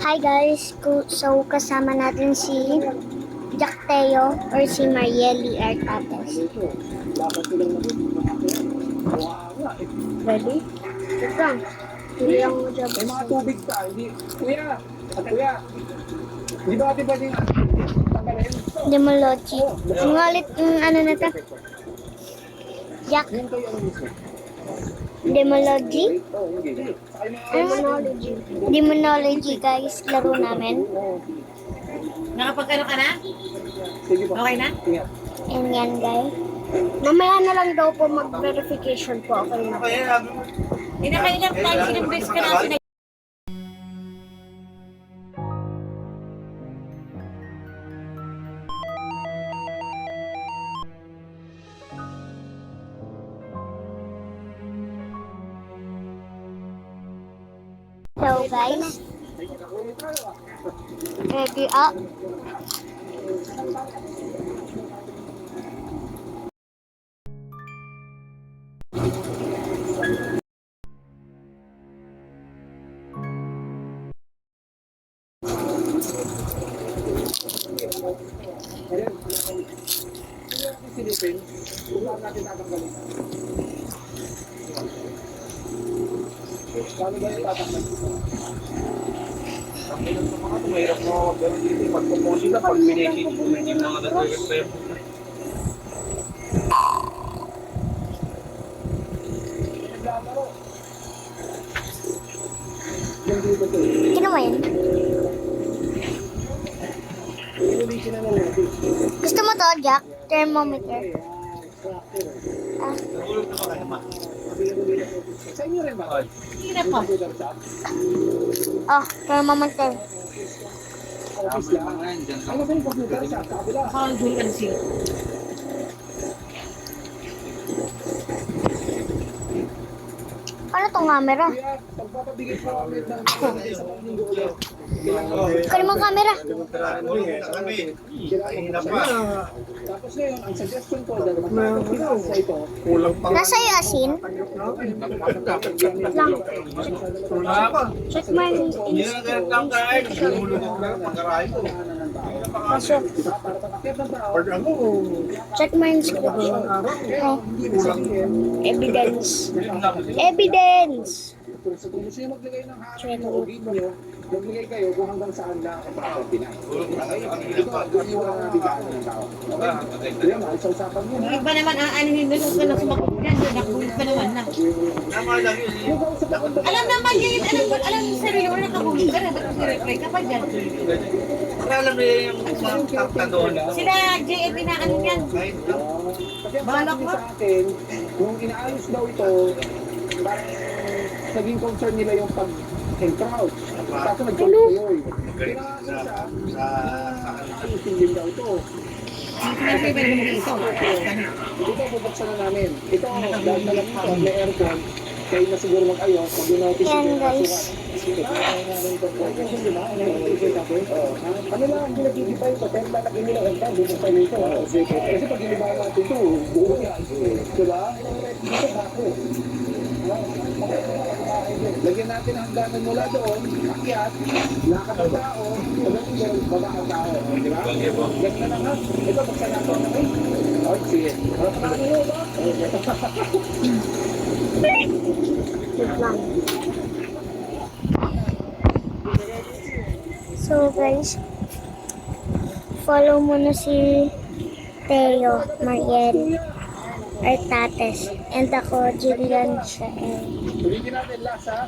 Hi guys, so kasama natin si Jack Teo or si Marieli Artates. Ready? Wait lang. Tuloy ang job. May mga tubig pa, hindi. Kuya, kuya, hindi ba natin pwedeng tanggalin? Demology. Ang ulit yung ano na to? Jack, Yung kayo ano mismo? Demology? Oo, hindi. Demonology. Demonology guys, laro namin. Nakapagkano ka na? Sige po. Okay na? Sige. And yan guys. Mamaya na lang daw po mag-verification po. Okay na. Inakailang time sinubis ka na sinag... So guys, ready up. Silipin, kung saan natin tatanggalin. Paano ba yung tatanggalin? Ang ilan sa mga tumahirap mo, pero dito pag pupusin na, pag pinigil mo, hindi mo nga nag-repair. Naglalaro. Yung dito to. Sino mo yan? Inulisin na lang natin. Gusto mo to, Jack? Thermometer. Ah, Sa inyo rin ba? Hindi na po. oh, thermometer. Office lang. Ano ba yung computer sa kabila? Saan ang dulo ka na siya? Ano tong camera? Kaya pagpapabigay po kami ng sa linggo ulit. Kali mo camera. Tapos ngayon, ang suggestion ko dahil magpapabigay sa ito, Kulang pa. Nasa iyo asin? Lang. Check my Hindi na ganit lang kahit. Hulog ko lang, pagkarahin ko. Pasok. para patakip ng tao, Pag ako, Check my inscription. Oh, kulang. evidence. Evidence! so kung gusto nyo maglagay ng harang o video, maglagay kayo kung hanggang saan na Pinay. Ito, iiwan na bigaan ng tao. Okay? Kaya mahal sa usapan nyo Yung na. iba naman, aanin doon ka na sumakot yan. Nakulit pa naman na. Tama lang yun. Yung kausap ako ba? Alam naman yun, alam yung sarili mo, nakahulit ka na. Ba't mag-reply ka pa dyan? Kaya alam nila yung mga takta doon. Sila, JFB na ano yan. Kahit Kasi ang Balak sabi mo? sa akin, nung inaayos daw ito, parang naging concern nila yung pag-encroach. Kaso nag-control. Pinangalan siya, ayusin din daw ito. Sinabi ba naman ito? Ito, bubuksan na namin. Ito, dahil na lang ito, may aircon. Kayo na siguro mag-ayos, mag-notice Yan, yung guys. Ano lang, hindi nagkikita ito, pero lalagyan nila ang tao, bubuksan nito. Kasi pag iniba natin ito, buo niya. Diba? Dito bako. Lagyan natin ang hangganan mula doon, akyat, lakad ang tao, hanggang doon, baba ang tao. Di ba? Ganyan na lang ha. Ito, buksan natin. Okay? Okay, sige. Ano nyo ba? Wait lang. So guys, follow mo na si Teo, Mariel, Artates, and ako, Jillian Shael. Ulitin natin last ha.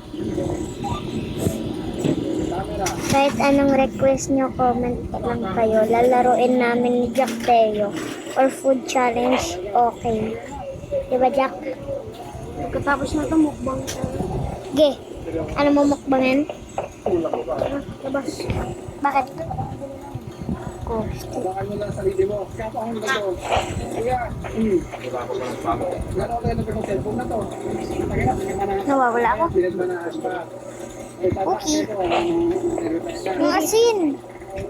Camera. Kahit anong request nyo, comment lang kayo. Lalaroin namin ni Jack Teo. Or food challenge, okay. Diba, Jack? Pagkatapos na ito, mukbang tayo. Ge, ano mo mukbangin? Tara, labas. Bakit? Ko. Hawakan mo lang ang sarili mo. Kaya pa akong ito. Kaya, laro kayo ng cellphone na to. Kaya, Nawawala ako. pinagmanahan pa. Okay. Yung asin.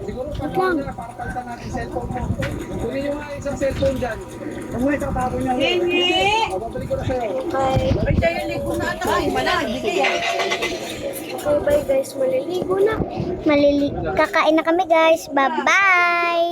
Siguro pa na para palitan natin cellphone mo. Kunin nyo nga isang cellphone dyan. Kamuha isang tapon niya. Hindi! Babalik ko na sa'yo. Okay. Ay, tayo, hindi ko na ata. Ay, wala, hindi kaya. Okay, bye guys. Maliligo na. Kakain na kami guys. Bye-bye!